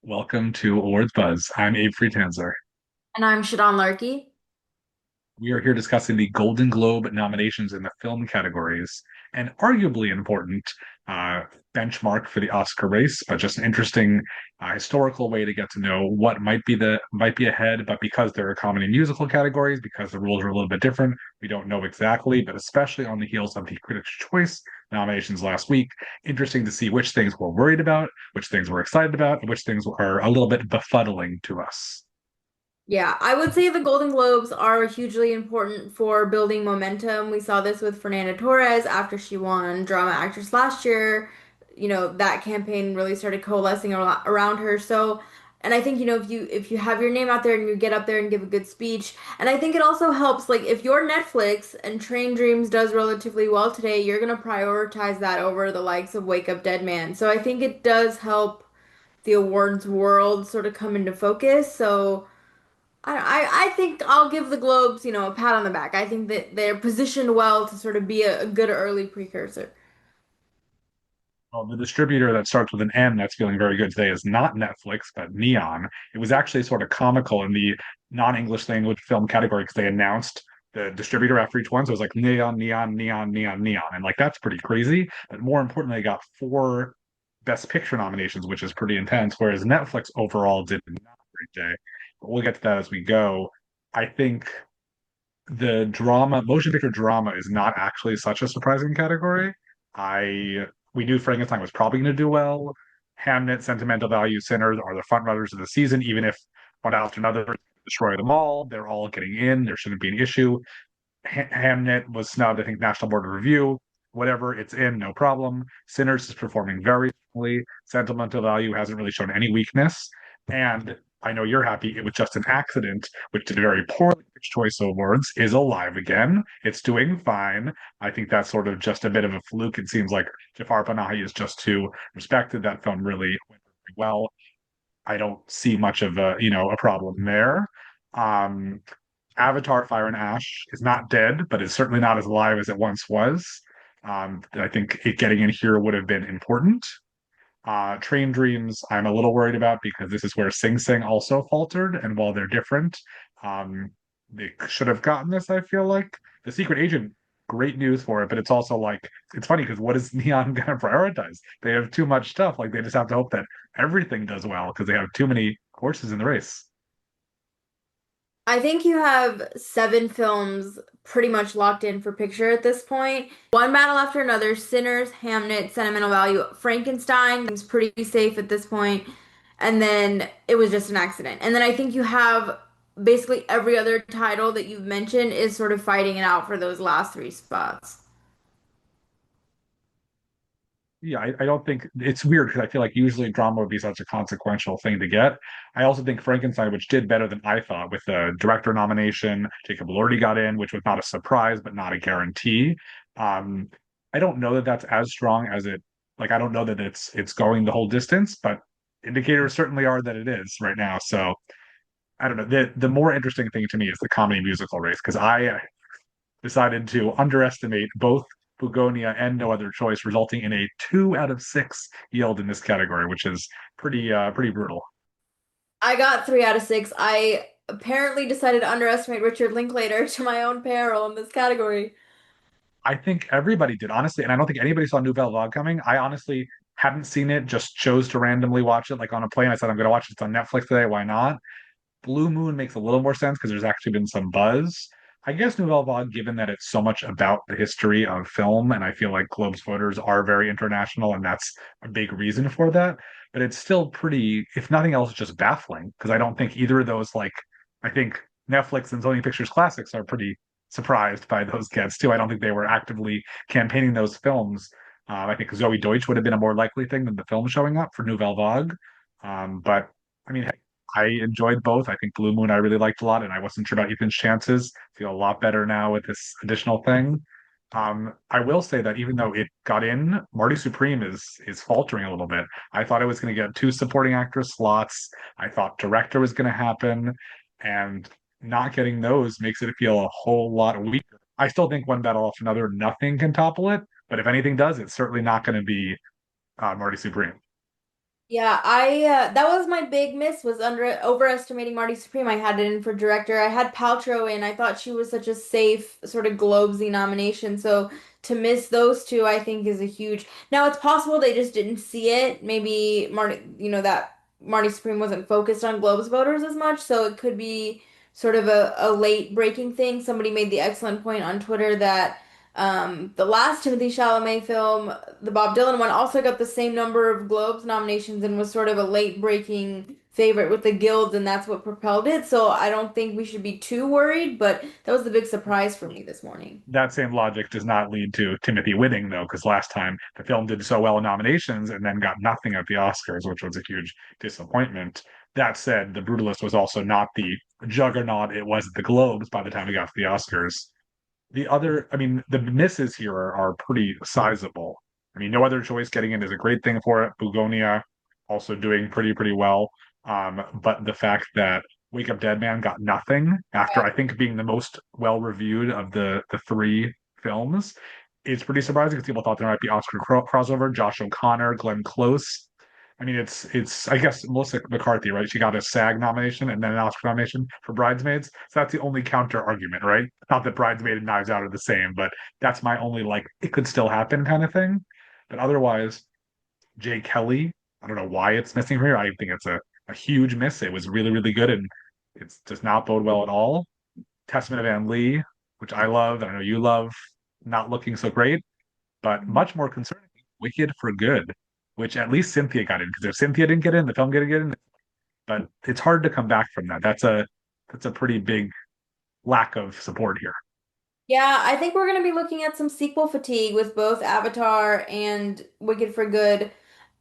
Welcome to Awards Buzz. I'm Abe Friedtanzer. And I'm Shadan Larki. We are here discussing the Golden Globe nominations in the film categories, and arguably important uh, benchmark for the Oscar race, but just an interesting historical way to get to know what might be ahead. But because there are comedy and musical categories, because the rules are a little bit different, we don't know exactly. But especially on the heels of the Critics' Choice nominations last week, interesting to see which things we're worried about, which things we're excited about, and which things are a little bit befuddling to us. Yeah, I would say the Golden Globes are hugely important for building momentum. We saw this with Fernanda Torres after she won Drama Actress last year. That campaign really started coalescing around her. So, and I think, if you have your name out there and you get up there and give a good speech, and I think it also helps, like if your Netflix and Train Dreams does relatively well today, you're gonna prioritize that over the likes of Wake Up Dead Man. So I think it does help the awards world sort of come into focus. So I think I'll give the Globes, a pat on the back. I think that they're positioned well to sort of be a good early precursor. Well, the distributor that starts with an N that's feeling very good today is not Netflix, but Neon. It was actually sort of comical in the non-English language film category because they announced the distributor after each one. So it was like Neon, Neon, Neon, Neon, Neon. And like that's pretty crazy. But more importantly, they got four Best Picture nominations, which is pretty intense, whereas Netflix overall did not have a great day. But we'll get to that as we go. I think the drama, motion picture drama, is not actually such a surprising category. I We knew Frankenstein was probably going to do well. Hamnet, Sentimental Value, Sinners are the front runners of the season, even if one after another destroy them all. They're all getting in. There shouldn't be an issue. Hamnet was snubbed, I think, National Board of Review. Whatever, it's in, no problem. Sinners is performing very strongly. Sentimental Value hasn't really shown any weakness. And I know you're happy. It was just an accident, which did very poorly. Critics' Choice Awards is alive again. It's doing fine. I think that's sort of just a bit of a fluke. It seems like Jafar Panahi is just too respected. That film really went very well. I don't see much of a problem there. Um, Avatar Fire and Ash is not dead, but it's certainly not as alive as it once was. I think it getting in here would have been important. Train Dreams, I'm a little worried about because this is where Sing Sing also faltered, and while they're different, they should have gotten this. I feel like The Secret Agent, great news for it, but it's also like it's funny because what is Neon going to prioritize? They have too much stuff. Like they just have to hope that everything does well because they have too many horses in the race. I think you have seven films pretty much locked in for picture at this point. One battle after another, Sinners, Hamnet, Sentimental Value, Frankenstein seems pretty safe at this point. And then it was just an accident. And then I think you have basically every other title that you've mentioned is sort of fighting it out for those last three spots. Yeah, I don't think it's weird because I feel like usually drama would be such a consequential thing to get. I also think Frankenstein, which did better than I thought with the director nomination, Jacob Elordi got in, which was not a surprise, but not a guarantee. Um, I don't know that that's as strong as it, like, I don't know that it's going the whole distance, but indicators certainly are that it is right now. So I don't know. The more interesting thing to me is the comedy musical race because I decided to underestimate both Bugonia and No Other Choice, resulting in a 2 out of 6 yield in this category, which is pretty brutal. I got 3 out of 6. I apparently decided to underestimate Richard Linklater to my own peril in this category. I think everybody did, honestly, and I don't think anybody saw Nouvelle Vague coming. I honestly hadn't seen it, just chose to randomly watch it like on a plane. I said I'm going to watch it. It's on Netflix today. Why not? Blue Moon makes a little more sense because there's actually been some buzz. I guess Nouvelle Vague, given that it's so much about the history of film, and I feel like Globes voters are very international, and that's a big reason for that. But it's still pretty, if nothing else, just baffling because I don't think either of those, like, I think Netflix and Sony Pictures Classics are pretty surprised by those gets too. I don't think they were actively campaigning those films. I think Zoe Deutsch would have been a more likely thing than the film showing up for Nouvelle Vague. But I mean, I enjoyed both. I think Blue Moon I really liked a lot, and I wasn't sure about Ethan's chances. Feel a lot better now with this additional thing. I will say that even though it got in, Marty Supreme is faltering a little bit. I thought it was going to get two supporting actress slots. I thought director was going to happen, and not getting those makes it feel a whole lot weaker. I still think one battle after another, nothing can topple it. But if anything does, it's certainly not going to be Marty Supreme. Yeah, I that was my big miss was under overestimating Marty Supreme. I had it in for director. I had Paltrow in. I thought she was such a safe sort of Globesy nomination. So to miss those two, I think is a huge. Now it's possible they just didn't see it. Maybe Marty, that Marty Supreme wasn't focused on Globes voters as much, so it could be sort of a late breaking thing. Somebody made the excellent point on Twitter that the last Timothy Chalamet film, the Bob Dylan one, also got the same number of Globes nominations and was sort of a late breaking favorite with the guilds, and that's what propelled it. So I don't think we should be too worried, but that was the big surprise for me this morning. That same logic does not lead to Timothy winning, though, because last time the film did so well in nominations and then got nothing at the Oscars, which was a huge disappointment. That said, The Brutalist was also not the juggernaut it was at the Globes by the time it got to the Oscars. I mean, the misses here are pretty sizable. I mean, No Other Choice getting in is a great thing for it. Bugonia also doing pretty well. But the fact that Wake Up Dead Man got nothing after I think being the most well reviewed of the three films is pretty surprising because people thought there might be Oscar crossover. Josh O'Connor, Glenn Close. I mean, it's I guess Melissa McCarthy, right? She got a SAG nomination and then an Oscar nomination for Bridesmaids. So that's the only counter argument, right? Not that Bridesmaid and Knives Out are the same, but that's my only like it could still happen kind of thing. But otherwise, Jay Kelly, I don't know why it's missing from here. I think it's a huge miss. It was really good, and it does not bode well at all. Testament of Ann Lee, which I love, and I know you love, not looking so great, but much more concerning. Wicked for Good, which at least Cynthia got in, because if Cynthia didn't get in, the film didn't get in. But it's hard to come back from that. That's a pretty big lack of support here. Yeah, I think we're going to be looking at some sequel fatigue with both Avatar and Wicked for Good.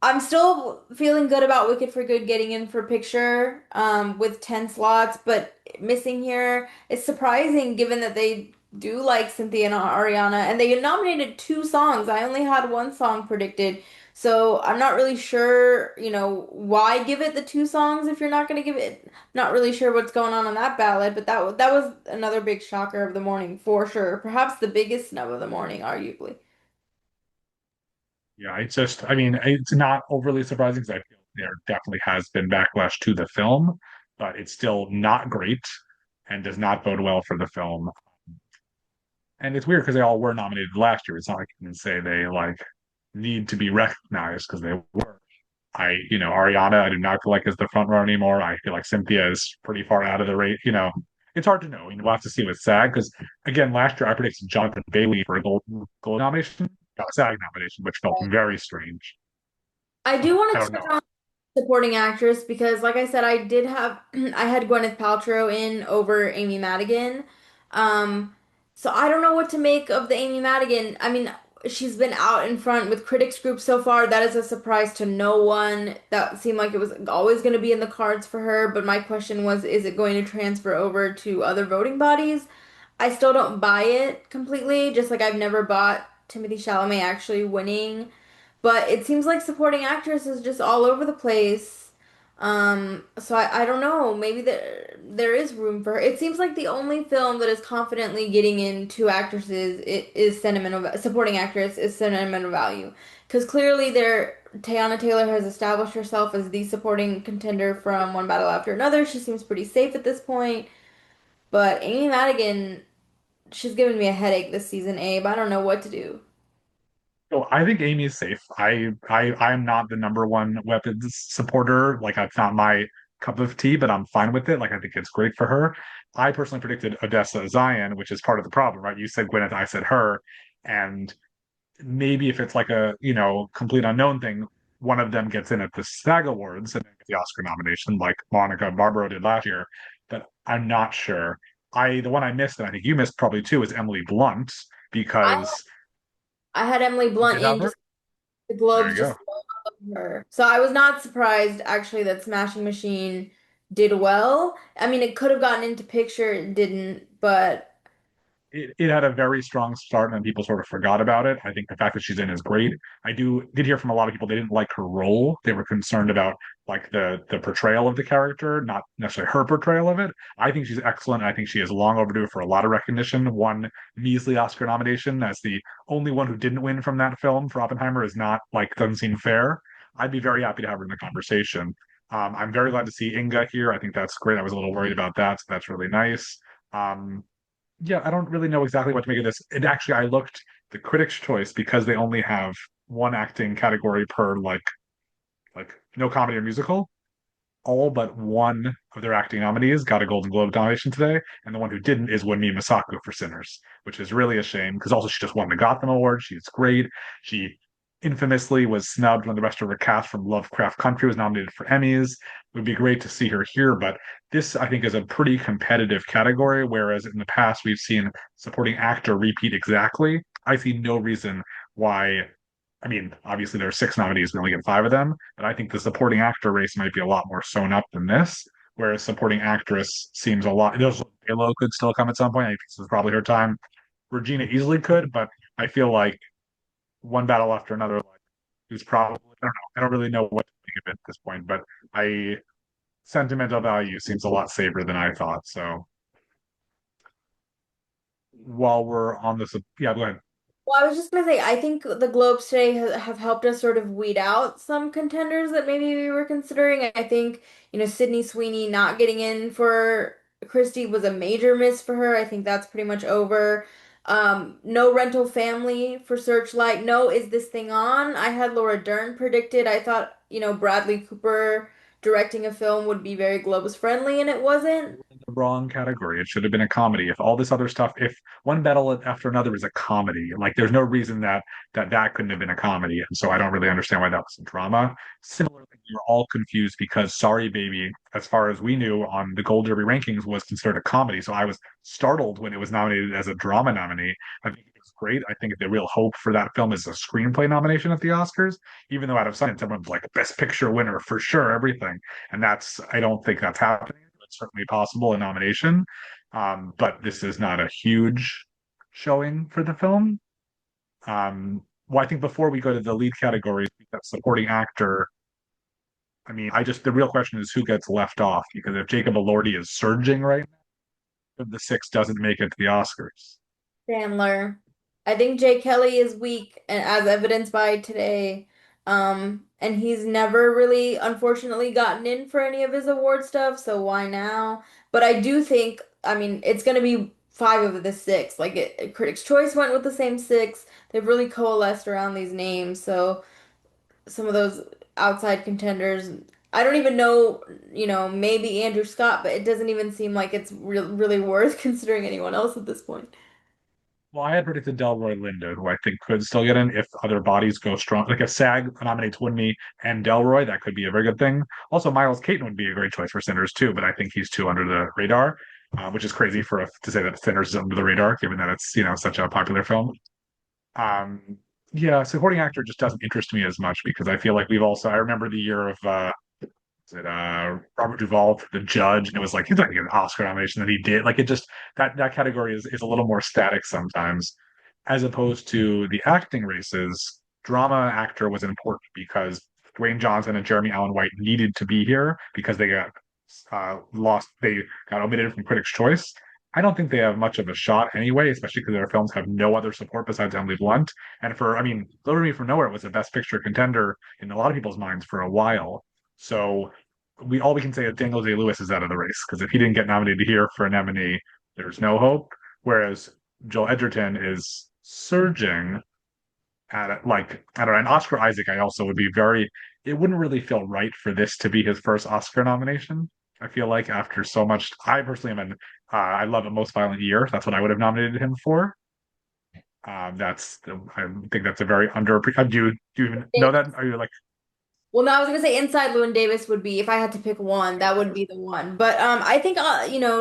I'm still feeling good about Wicked for Good getting in for picture with 10 slots, but missing here is surprising given that they do like Cynthia and Ariana and they nominated two songs. I only had one song predicted. So I'm not really sure, why give it the two songs if you're not going to give it. Not really sure what's going on that ballot, but that was another big shocker of the morning for sure. Perhaps the biggest snub of the morning, arguably. Yeah, I mean, it's not overly surprising because I feel there definitely has been backlash to the film, but it's still not great and does not bode well for the film. And it's weird because they all were nominated last year. It's not like you can say they like need to be recognized because they were. Ariana, I do not feel like is the front runner anymore. I feel like Cynthia is pretty far out of the rate. It's hard to know. We'll have to see with SAG because again, last year I predicted Jonathan Bailey for a gold nomination, got a SAG nomination, which felt very strange. I do I want to don't touch know. on supporting actress because, like I said, I did have I had Gwyneth Paltrow in over Amy Madigan. Um, so I don't know what to make of the Amy Madigan. I mean, she's been out in front with critics groups so far. That is a surprise to no one. That seemed like it was always going to be in the cards for her. But my question was, is it going to transfer over to other voting bodies? I still don't buy it completely, just like I've never bought Timothy Chalamet actually winning. But it seems like supporting actress is just all over the place. So I don't know. Maybe there is room for her. It seems like the only film that is confidently getting in two actresses is supporting actress is sentimental value. Because clearly Teyana Taylor has established herself as the supporting contender from One Battle After Another. She seems pretty safe at this point. But Amy Madigan, she's given me a headache this season, Abe. I don't know what to do. So I think Amy is safe. I'm not the number one weapons supporter. Like that's not my cup of tea, but I'm fine with it. Like I think it's great for her. I personally predicted Odessa Zion, which is part of the problem, right? You said Gwyneth, I said her, and maybe if it's like a complete unknown thing, one of them gets in at the SAG Awards and then gets the Oscar nomination, like Monica Barbaro did last year. But I'm not sure. The one I missed, and I think you missed probably too, is Emily Blunt I because I had Emily you Blunt did have in her. just the There Globes you just go. love her. So I was not surprised actually that Smashing Machine did well. I mean, it could have gotten into picture, it didn't, but It had a very strong start and people sort of forgot about it. I think the fact that she's in is great. I did hear from a lot of people they didn't like her role. They were concerned about like the portrayal of the character, not necessarily her portrayal of it. I think she's excellent. I think she is long overdue for a lot of recognition. One measly Oscar nomination as the only one who didn't win from that film for Oppenheimer is not like doesn't seem fair. I'd be very happy to have her in the conversation. I'm very glad to see Inga here. I think that's great. I was a little worried about that, so that's really nice. Um, yeah, I don't really know exactly what to make of this. And actually, I looked the Critics' Choice because they only have one acting category per like no comedy or musical. All but one of their acting nominees got a Golden Globe nomination today, and the one who didn't is Wunmi Masaku for Sinners, which is really a shame because also she just won the Gotham Award. She's great. She infamously was snubbed when the rest of her cast from Lovecraft Country was nominated for Emmys. It would be great to see her here, but this I think is a pretty competitive category, whereas in the past we've seen supporting actor repeat exactly. I see no reason why. I mean, obviously there are six nominees, we only get five of them, but I think the supporting actor race might be a lot more sewn up than this. Whereas supporting actress seems a lot. There's Halo could still come at some point. I think this is probably her time. Regina easily could, but I feel like one battle after another, like who's probably I don't know. I don't really know what to think of it at this point, but I sentimental value seems a lot safer than I thought. So while we're on this, yeah, go ahead. Well, I was just gonna say, I think the Globes today have helped us sort of weed out some contenders that maybe we were considering. I think, Sydney Sweeney not getting in for Christie was a major miss for her. I think that's pretty much over. No Rental Family for Searchlight. No, Is This Thing On? I had Laura Dern predicted. I thought, Bradley Cooper directing a film would be very Globes friendly, and it wasn't. The wrong category. It should have been a comedy. If all this other stuff, if one battle after another is a comedy, like there's no reason that couldn't have been a comedy. And so I don't really understand why that was a drama. Similarly, we were all confused because Sorry Baby, as far as we knew on the Gold Derby rankings, was considered a comedy. So I was startled when it was nominated as a drama nominee. I think it was great. I think the real hope for that film is a screenplay nomination at the Oscars, even though out of sight, someone's like best picture winner for sure, everything. And that's I don't think that's happening. It's certainly possible a nomination, but this is not a huge showing for the film. Well, I think before we go to the lead categories, that supporting actor. I mean, I just the real question is who gets left off because if Jacob Elordi is surging right now, the six doesn't make it to the Oscars. Chandler. I think Jay Kelly is weak, and as evidenced by today. And he's never really, unfortunately, gotten in for any of his award stuff, so why now? But I do think, I mean, it's gonna be five of the six. Like Critics' Choice went with the same six. They've really coalesced around these names, so some of those outside contenders. I don't even know, maybe Andrew Scott, but it doesn't even seem like it's really worth considering anyone else at this point. Well, I had predicted Delroy Lindo, who I think could still get in if other bodies go strong. Like if SAG nominates Winnie and Delroy, that could be a very good thing. Also, Miles Caton would be a great choice for Sinners too, but I think he's too under the radar, which is crazy to say that Sinners is under the radar, given that it's such a popular film. Um, yeah, supporting actor just doesn't interest me as much because I feel like we've also I remember the year of is it Robert Duvall for The Judge, and it was like he's not gonna get an Oscar nomination that he did. Like it just that category is a little more static sometimes, as opposed to the acting races. Drama actor was important because Dwayne Johnson and Jeremy Allen White needed to be here because they got lost. They got omitted from Critics' Choice. I don't think they have much of a shot anyway, especially because their films have no other support besides Emily Blunt. And I mean, Deliver Me from Nowhere was a Best Picture contender in a lot of people's minds for a while. So we can say is Daniel Day Lewis is out of the race because if he didn't get nominated here for an Emmy, there's no hope. Whereas Joel Edgerton is surging at like I don't know, and Oscar Isaac I also would be very it wouldn't really feel right for this to be his first Oscar nomination. I feel like after so much I personally am an I love A Most Violent Year. That's what I would have nominated him for. I think that's a very under do you even know that? Are you like Well, no, I was gonna say Inside Llewyn Davis would be if I had to pick one, that would be the one. But I think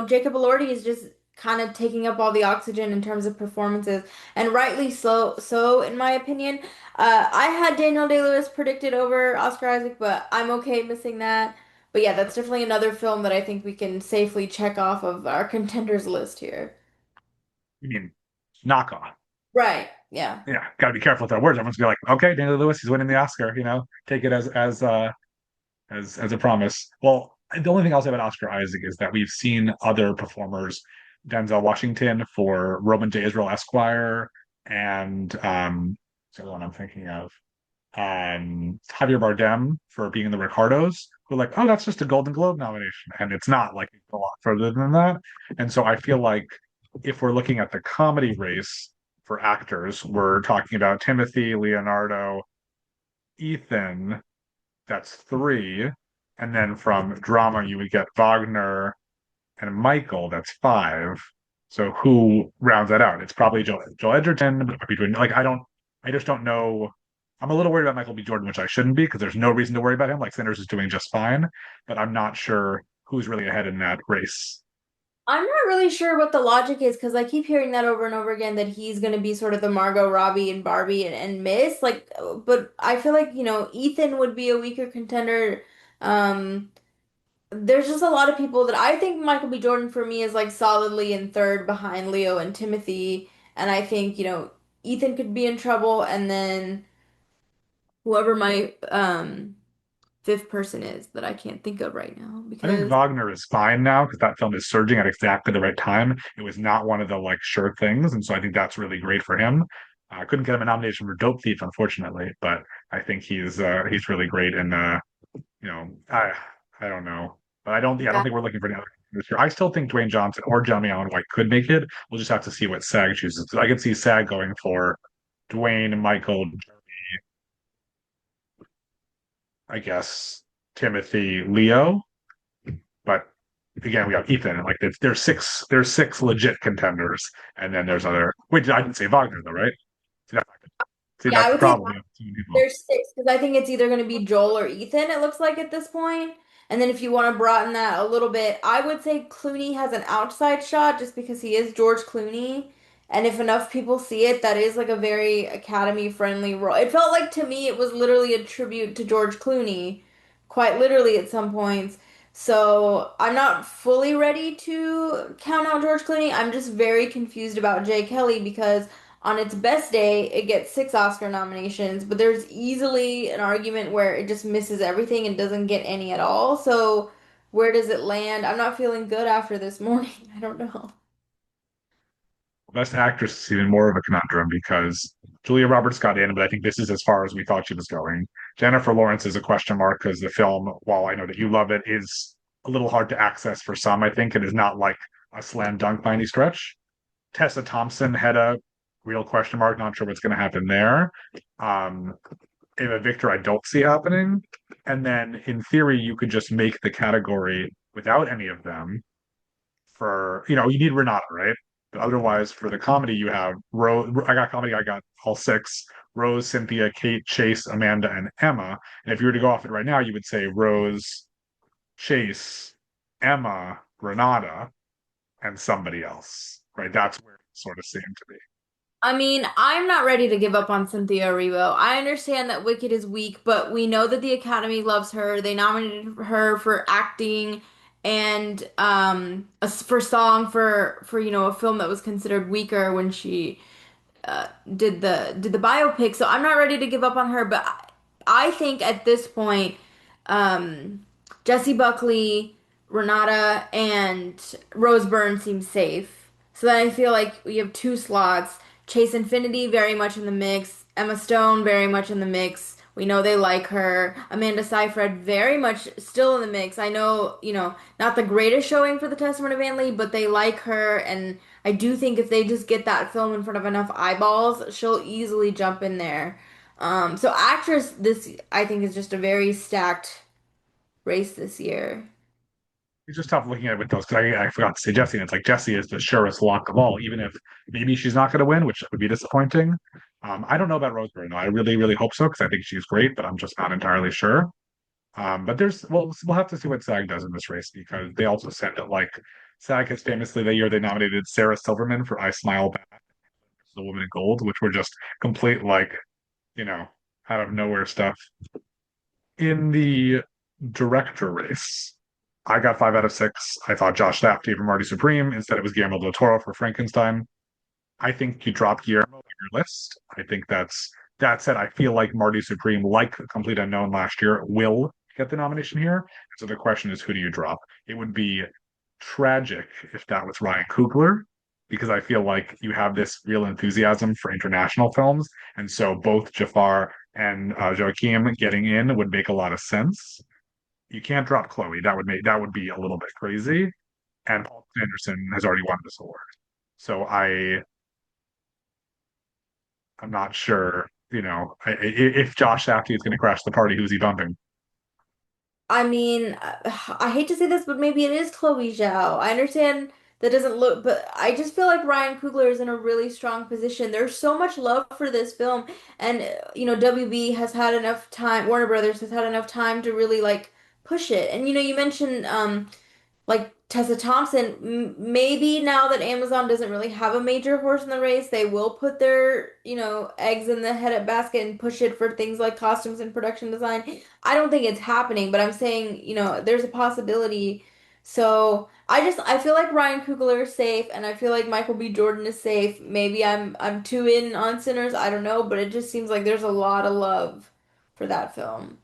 Jacob Elordi is just kind of taking up all the oxygen in terms of performances, and rightly so in my opinion. I had Daniel Day-Lewis predicted over Oscar Isaac, but I'm okay missing that. But yeah, that's definitely another film that I think we can safely check off of our contenders list here. you mean knockoff? Right. Yeah. Yeah, got to be careful with our words. Everyone's gonna be like, okay, Daniel Lewis, he's winning the Oscar. Take it as a promise. Well, the only thing I'll say about Oscar Isaac is that we've seen other performers, Denzel Washington for Roman J. Israel Esquire, and the other one I'm thinking of. and Javier Bardem for being in the Ricardos, who are like, oh, that's just a Golden Globe nomination. And it's not like it's a lot further than that. And so I feel like if we're looking at the comedy race for actors, we're talking about Timothy, Leonardo, Ethan, that's three. And then from drama, you would get Wagner and Michael, that's five. So who rounds that out? It's probably Joel Edgerton, but it might be like I just don't know. I'm a little worried about Michael B. Jordan, which I shouldn't be because there's no reason to worry about him. Like Sinners is doing just fine, but I'm not sure who's really ahead in that race. I'm not really sure what the logic is because I keep hearing that over and over again that he's going to be sort of the Margot Robbie and Barbie and Miss. Like, but I feel like, Ethan would be a weaker contender. Um, there's just a lot of people that I think Michael B. Jordan for me is like solidly in third behind Leo and Timothy. And I think, Ethan could be in trouble. And then whoever my fifth person is that I can't think of right now I think because. Wagner is fine now because that film is surging at exactly the right time. It was not one of the like sure things, and so I think that's really great for him. I couldn't get him a nomination for Dope Thief, unfortunately, but I think he's really great. And you know, I don't know, but I don't. Yeah, I don't think we're looking for any other this year. I still think Dwayne Johnson or Jeremy Allen White could make it. We'll just have to see what SAG chooses. I could see SAG going for Dwayne, Michael, I guess Timothy, Leo, but again, we have Ethan, and like there's six legit contenders, and then there's other. Wait, I didn't say Wagner though, right? See, Yeah, I that's the would say problem. We have too many people. there's six because I think it's either going to be Joel or Ethan, it looks like at this point. And then if you want to broaden that a little bit, I would say Clooney has an outside shot just because he is George Clooney. And if enough people see it, that is like a very Academy friendly role. It felt like to me it was literally a tribute to George Clooney, quite literally at some points. So I'm not fully ready to count out George Clooney. I'm just very confused about Jay Kelly because on its best day, it gets six Oscar nominations, but there's easily an argument where it just misses everything and doesn't get any at all. So, where does it land? I'm not feeling good after this morning. I don't know. Best Actress is even more of a conundrum because Julia Roberts got in, but I think this is as far as we thought she was going. Jennifer Lawrence is a question mark because the film, while I know that you love it, is a little hard to access for some, I think, and is not like a slam dunk by any stretch. Tessa Thompson had a real question mark, not sure what's going to happen there. Um, Ava Victor, I don't see happening. And then in theory, you could just make the category without any of them for you need Renata, right? But otherwise, for the comedy, you have Rose. I got comedy. I got all six: Rose, Cynthia, Kate, Chase, Amanda, and Emma. And if you were to go off it right now, you would say Rose, Chase, Emma, Renata, and somebody else, right? That's where it sort of seemed to be. I mean, I'm not ready to give up on Cynthia Erivo. I understand that Wicked is weak, but we know that the Academy loves her. They nominated her for acting and for song for a film that was considered weaker when she did the biopic, so I'm not ready to give up on her, but I think at this point, um, Jessie Buckley, Renata, and Rose Byrne seem safe. So then I feel like we have two slots. Chase Infinity very much in the mix. Emma Stone very much in the mix. We know they like her. Amanda Seyfried very much still in the mix. I know, not the greatest showing for the Testament of Anne Lee, but they like her and I do think if they just get that film in front of enough eyeballs, she'll easily jump in there. So actress, this I think is just a very stacked race this year. It's just tough looking at it with those because I forgot to say Jesse, and it's like Jesse is the surest lock of all, even if maybe she's not going to win, which would be disappointing. I don't know about Rose Byrne, though. I really, really hope so because I think she's great, but I'm just not entirely sure. But we'll have to see what SAG does in this race because they also said that like SAG has famously the year they nominated Sarah Silverman for I Smile Back, the Woman in Gold, which were just complete like you know out of nowhere stuff. In the director race, I got 5 out of 6. I thought Josh Safdie for Marty Supreme. Instead, it was Guillermo del Toro for Frankenstein. I think you drop Guillermo on your list. I think that said. I feel like Marty Supreme, like Complete Unknown last year, will get the nomination here. So the question is, who do you drop? It would be tragic if that was Ryan Coogler, because I feel like you have this real enthusiasm for international films, and so both Jafar and Joaquin getting in would make a lot of sense. You can't drop Chloe. That would be a little bit crazy. And Paul Anderson has already won this award. So I'm not sure, if Josh Safdie is going to crash the party, who's he bumping? I mean, I hate to say this, but maybe it is Chloe Zhao. I understand that doesn't look, but I just feel like Ryan Coogler is in a really strong position. There's so much love for this film, and WB has had enough time, Warner Brothers has had enough time to really like push it. And you mentioned like Tessa Thompson, maybe now that Amazon doesn't really have a major horse in the race, they will put their, eggs in the head basket and push it for things like costumes and production design. I don't think it's happening, but I'm saying, there's a possibility. So I feel like Ryan Coogler is safe, and I feel like Michael B. Jordan is safe. Maybe I'm too in on Sinners, I don't know, but it just seems like there's a lot of love for that film.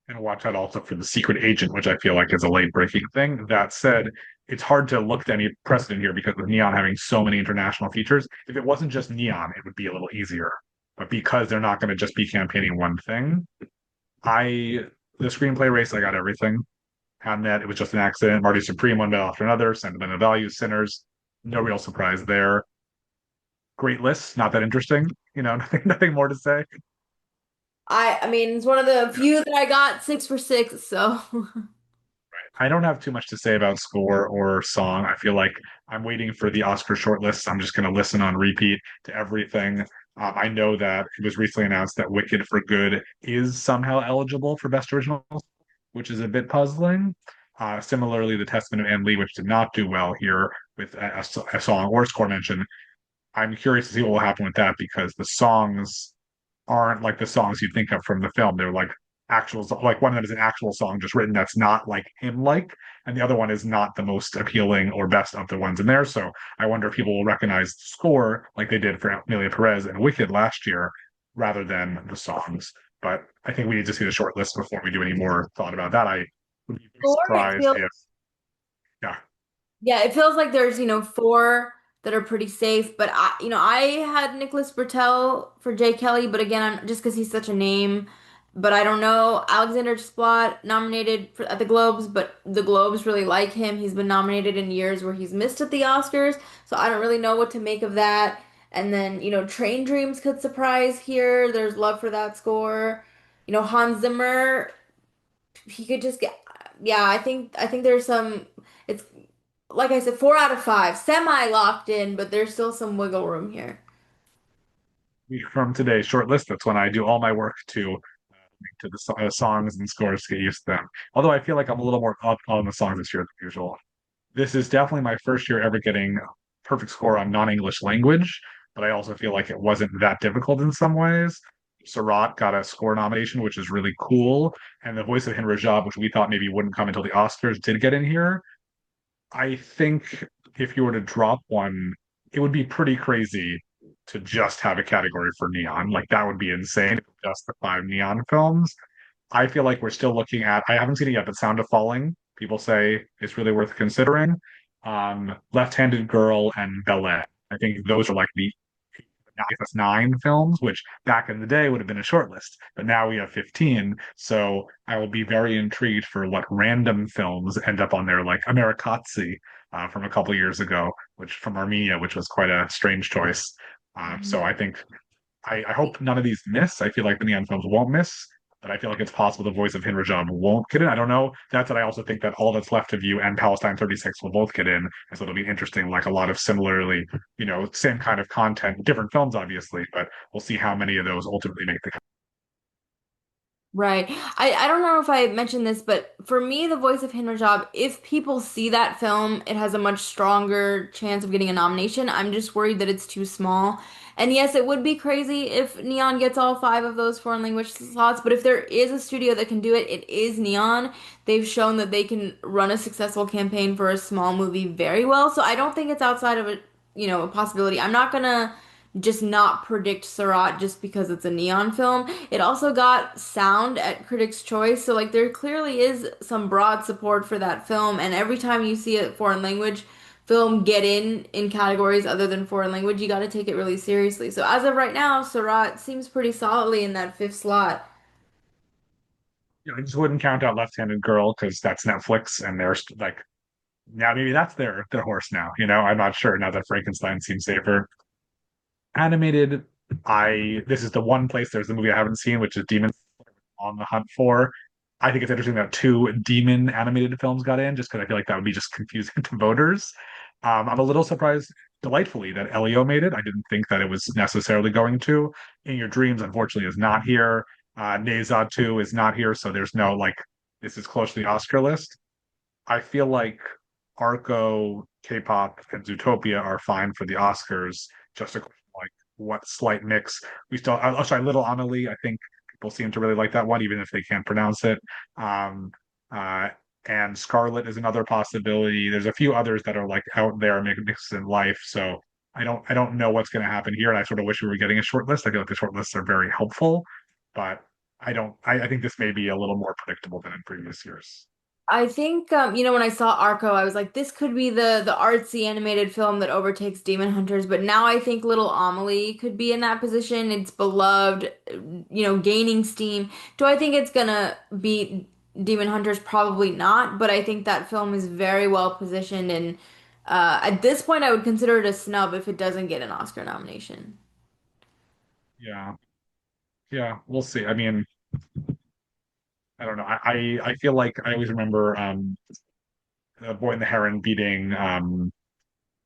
And watch out also for The Secret Agent, which I feel like is a late breaking thing. That said, it's hard to look to any precedent here because with Neon having so many international features, if it wasn't just Neon, it would be a little easier. But because they're not going to just be campaigning one thing, I the screenplay race, I got everything. Hamnet, it was just an accident. Marty Supreme, one battle after another. Sentimental Values, Sinners, no real surprise there. Great list, not that interesting. Nothing more to say. I mean, it's one of the few that I got 6 for 6, so I don't have too much to say about score or song. I feel like I'm waiting for the Oscar shortlist. I'm just going to listen on repeat to everything. I know that it was recently announced that Wicked for Good is somehow eligible for Best Original, which is a bit puzzling. Similarly, The Testament of Anne Lee, which did not do well here with a song or score mention. I'm curious to see what will happen with that because the songs aren't like the songs you think of from the film. They're like like one of them is an actual song just written that's not like him like, and the other one is not the most appealing or best of the ones in there. So I wonder if people will recognize the score like they did for Amelia Perez and Wicked last year rather than the songs. But I think we need to see the short list before we do any more thought about that. I would be very four, it surprised feels if, yeah, yeah, it feels like there's, four that are pretty safe. But I had Nicholas Bertel for Jay Kelly, but again, I'm just because he's such a name. But I don't know. Alexander Desplat nominated at the Globes, but the Globes really like him. He's been nominated in years where he's missed at the Oscars, so I don't really know what to make of that. And then, Train Dreams could surprise here. There's love for that score. Hans Zimmer, he could just get, yeah, I think there's some, it's like I said, 4 out of 5, semi locked in, but there's still some wiggle room here. from today's short list, that's when I do all my work to the songs and scores to get used to them. Although I feel like I'm a little more up on the songs this year than usual. This is definitely my first year ever getting a perfect score on non-English language, but I also feel like it wasn't that difficult in some ways. Sarat got a score nomination, which is really cool, and the voice of Hin Rajab, which we thought maybe wouldn't come until the Oscars, did get in here. I think if you were to drop one, it would be pretty crazy to just have a category for neon. Like that would be insane. Just the five neon films. I feel like we're still looking at, I haven't seen it yet, but Sound of Falling, people say it's really worth considering. Left-Handed Girl and Ballet. I think those are like the that's 9 films, which back in the day would have been a short list, but now we have 15. So I will be very intrigued for what random films end up on there, like Amerikatsi from a couple years ago, which from Armenia, which was quite a strange choice. So I think I hope none of these miss. I feel like the neon films won't miss, but I feel like it's possible the voice of Hinrajab won't get in. I don't know. That's what I also think that All That's Left of You and Palestine 36 will both get in. And so it'll be interesting, like a lot of similarly, same kind of content, different films, obviously, but we'll see how many of those ultimately make the cut. Right. I don't know if I mentioned this, but for me, The Voice of Hindu Job, if people see that film, it has a much stronger chance of getting a nomination. I'm just worried that it's too small. And yes, it would be crazy if Neon gets all 5 of those foreign language slots, but if there is a studio that can do it, it is Neon. They've shown that they can run a successful campaign for a small movie very well, so I don't think it's outside of a possibility. I'm not gonna just not predict Sarat just because it's a neon film. It also got sound at Critics' Choice, so like there clearly is some broad support for that film. And every time you see a foreign language film get in categories other than foreign language, you got to take it really seriously. So as of right now, Surat seems pretty solidly in that fifth slot. I just wouldn't count out Left-Handed Girl because that's Netflix, and there's like now maybe that's their horse now. I'm not sure now that Frankenstein seems safer. Animated, I this is the one place there's the movie I haven't seen, which is Demon on the hunt for. I think it's interesting that two demon animated films got in, just because I feel like that would be just confusing to voters. I'm a little surprised, delightfully, that Elio made it. I didn't think that it was necessarily going to. In Your Dreams, unfortunately, is not here. Neza 2 is not here, so there's no like this is close to the Oscar list. I feel like Arco, K-pop, and Zootopia are fine for the Oscars. Just a question like what slight mix. We still, oh, sorry, Little Amelie. I think people seem to really like that one, even if they can't pronounce it. Um, uh, and Scarlet is another possibility. There's a few others that are like out there mixed in life. So I don't know what's going to happen here, and I sort of wish we were getting a short list. I feel like the short lists are very helpful, but I don't. I think this may be a little more predictable than in previous years. I think when I saw Arco, I was like, this could be the artsy animated film that overtakes Demon Hunters. But now I think Little Amelie could be in that position. It's beloved, gaining steam. Do I think it's gonna beat Demon Hunters? Probably not. But I think that film is very well positioned, and at this point, I would consider it a snub if it doesn't get an Oscar nomination. Yeah. Yeah, we'll see. I mean, I don't know. I feel like I always remember Boy and the Heron beating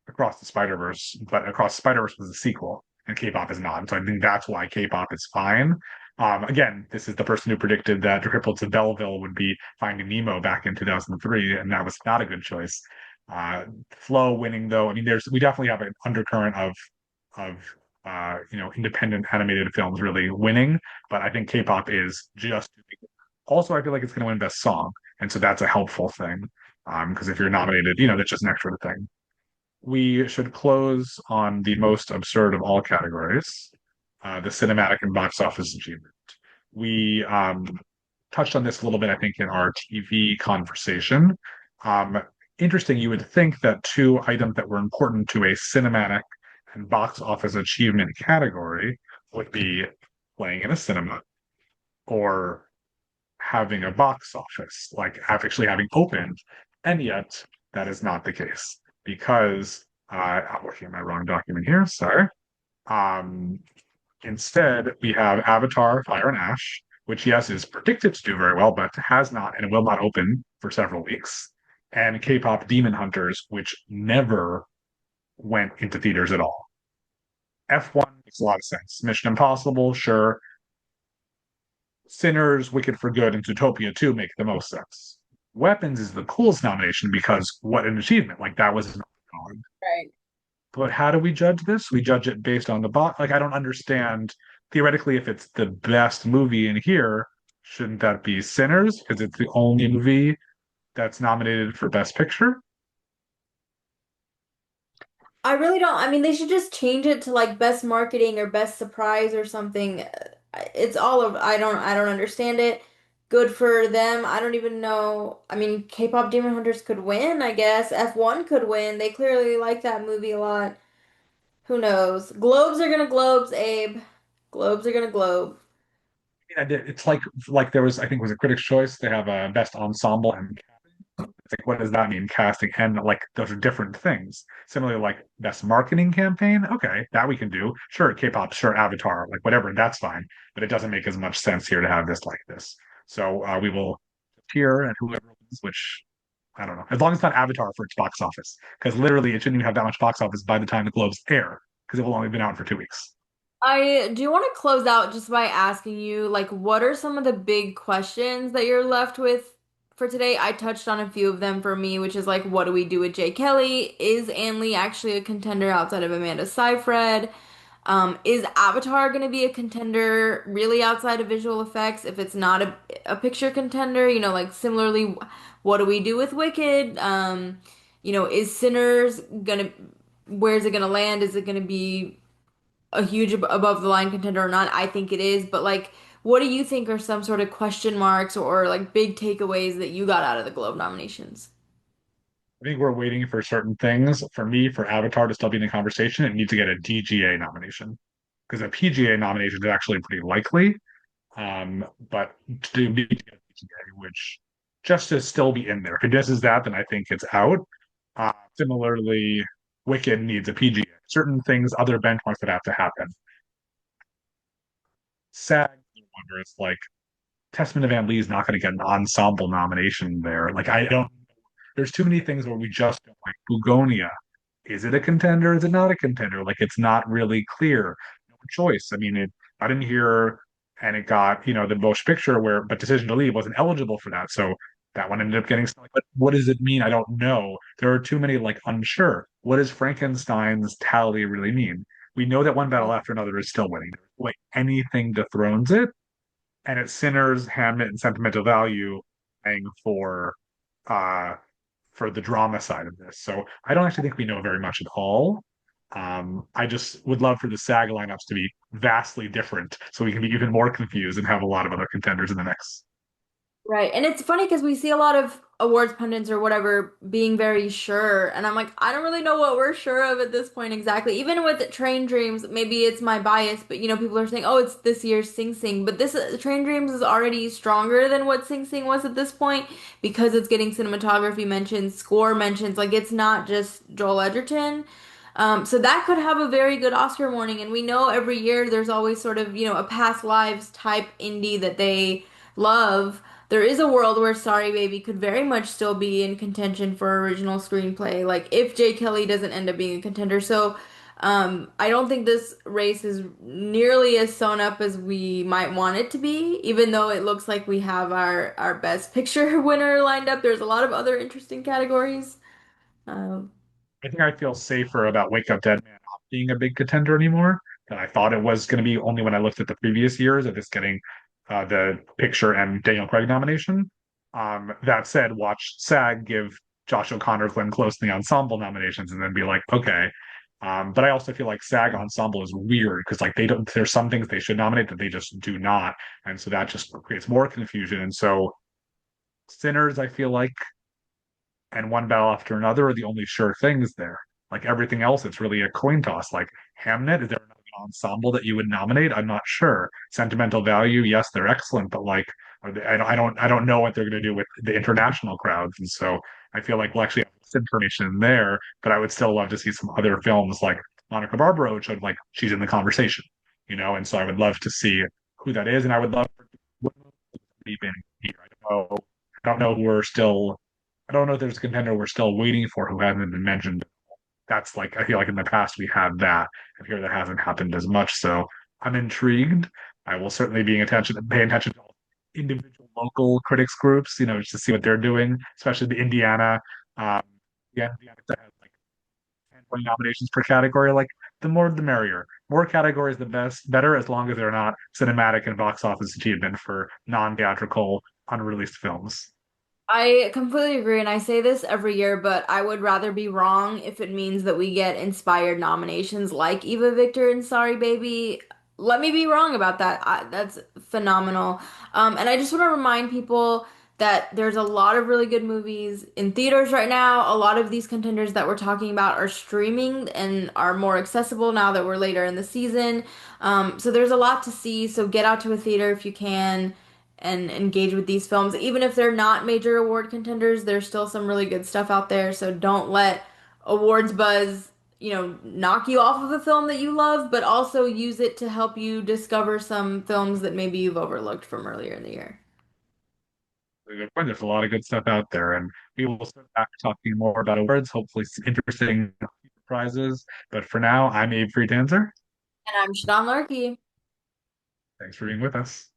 Across the Spider-Verse, but Across the Spider-Verse was a sequel, and K-pop is not. And so I think that's why K-pop is fine. Again, this is the person who predicted that Triple to Belleville would be Finding Nemo back in 2003, and that was not a good choice. Flow winning though, I mean, we definitely have an undercurrent of independent animated films really winning, but I think K-pop is just also I feel like it's going to win Best Song, and so that's a helpful thing. Because if you're nominated, that's just an extra thing. We should close on the most absurd of all categories, the cinematic and box office achievement. We touched on this a little bit, I think, in our TV conversation. Um, Interesting, you would think that two items that were important to a cinematic and box office achievement category would be playing in a cinema or having a box office, like actually having opened. And yet, that is not the case because I'm looking at my wrong document here. Sorry. Um, Instead, we have Avatar, Fire and Ash, which, yes, is predicted to do very well, but has not and will not open for several weeks. And K pop Demon Hunters, which never went into theaters at all. F1 makes a lot of sense. Mission Impossible, sure. Sinners, Wicked for Good, and Zootopia 2 make the most sense. Weapons is the coolest nomination because what an achievement. Like, that was not on. Right. But how do we judge this? We judge it based on the box. Like, I don't understand. Theoretically, if it's the best movie in here, shouldn't that be Sinners? Because it's the only movie that's nominated for Best Picture. I really don't. I mean, they should just change it to like best marketing or best surprise or something. It's all of I don't understand it. Good for them. I don't even know. I mean, K-pop Demon Hunters could win, I guess. F1 could win. They clearly like that movie a lot. Who knows? Globes are gonna globes, Abe. Globes are gonna globe. It's like there was, I think, was a Critics' Choice. They have a Best Ensemble, and it's like, what does that mean? Casting and like those are different things. Similarly, like Best Marketing Campaign. Okay, that we can do. Sure, K-pop. Sure, Avatar. Like whatever, that's fine. But it doesn't make as much sense here to have this like this. So we will tier and whoever wins, which I don't know. As long as it's not Avatar for its box office, because literally it shouldn't even have that much box office by the time the Globes air, because it will only been out for 2 weeks. I do want to close out just by asking you, like, what are some of the big questions that you're left with for today? I touched on a few of them for me, which is like, what do we do with Jay Kelly? Is Ann Lee actually a contender outside of Amanda Seyfried? Is Avatar going to be a contender really outside of visual effects? If it's not a picture contender, like similarly, what do we do with Wicked? Is Sinners gonna, where's it gonna land? Is it gonna be a huge above the line contender or not? I think it is, but like, what do you think are some sort of question marks or like big takeaways that you got out of the Globe nominations? I think we're waiting for certain things. For me, for Avatar to still be in the conversation, it needs to get a DGA nomination because a PGA nomination is actually pretty likely. But to be a PGA, which just to still be in there. If it misses that, then I think it's out. Similarly, Wicked needs a PGA. Certain things, other benchmarks that have to happen. SAG, I wonder, it's like Testament of Van Lee is not going to get an ensemble nomination there. Like I don't. There's too many things where we just don't like Bugonia. Is it a contender? Is it not a contender? Like it's not really clear. No choice. I mean, I didn't hear, and it got the Motion Picture where, but Decision to Leave wasn't eligible for that, so that one ended up getting. But what does it mean? I don't know. There are too many like unsure. What does Frankenstein's tally really mean? We know that one battle after another is still winning. Like anything dethrones it, and it's Sinners, Hamnet, and Sentimental Value playing uh for the drama side of this. So I don't actually think we know very much at all. I just would love for the SAG lineups to be vastly different so we can be even more confused and have a lot of other contenders in the mix. Right. And it's funny because we see a lot of awards pundits or whatever being very sure. And I'm like, I don't really know what we're sure of at this point exactly. Even with Train Dreams, maybe it's my bias, but people are saying, oh, it's this year's Sing Sing. But this Train Dreams is already stronger than what Sing Sing was at this point because it's getting cinematography mentions, score mentions. Like it's not just Joel Edgerton. So that could have a very good Oscar morning. And we know every year there's always sort of, a past lives type indie that they love. There is a world where Sorry Baby could very much still be in contention for original screenplay, like if Jay Kelly doesn't end up being a contender. So, I don't think this race is nearly as sewn up as we might want it to be, even though it looks like we have our best picture winner lined up. There's a lot of other interesting categories. Um, I think I feel safer about Wake Up Dead Man not being a big contender anymore than I thought it was going to be only when I looked at the previous years of this getting the picture and Daniel Craig nomination. That said, watch SAG give Josh O'Connor, Glenn Close the ensemble nominations and then be like, okay. But I also feel like SAG ensemble is weird because like they don't, there's some things they should nominate that they just do not. And so that just creates more confusion. And so Sinners, I feel like and one battle after another are the only sure things there. Like everything else, it's really a coin toss. Like Hamnet, is there another ensemble that you would nominate? I'm not sure. Sentimental Value, yes, they're excellent, but like, I don't know what they're going to do with the international crowds, and so I feel like we'll actually have this information there. But I would still love to see some other films like Monica Barbaro, which like she's in the conversation, and so I would love to see who that is, and I would love for even here. I don't know who we're still I don't know if there's a contender we're still waiting for who hasn't been mentioned. That's like I feel like in the past we had that, and here that hasn't happened as much. So I'm intrigued. I will certainly be paying attention to all individual local critics groups, just to see what they're doing, especially the Indiana. Um, yeah, Indiana that has like 10, 20 nominations per category. Like the more the merrier. More categories, the better, as long as they're not cinematic and box office achievement for non-theatrical, unreleased films. I completely agree, and I say this every year, but I would rather be wrong if it means that we get inspired nominations like Eva Victor and Sorry Baby. Let me be wrong about that. That's phenomenal. And I just want to remind people that there's a lot of really good movies in theaters right now. A lot of these contenders that we're talking about are streaming and are more accessible now that we're later in the season. So there's a lot to see. So get out to a theater if you can and engage with these films. Even if they're not major award contenders, there's still some really good stuff out there. So don't let awards buzz, knock you off of a film that you love, but also use it to help you discover some films that maybe you've overlooked from earlier in the year. Good point. There's a lot of good stuff out there, and we will start back talking more about awards. Hopefully, some interesting prizes. But for now, I'm Abe Friedtanzer. And I'm Shadan Larki. Thanks for being with us.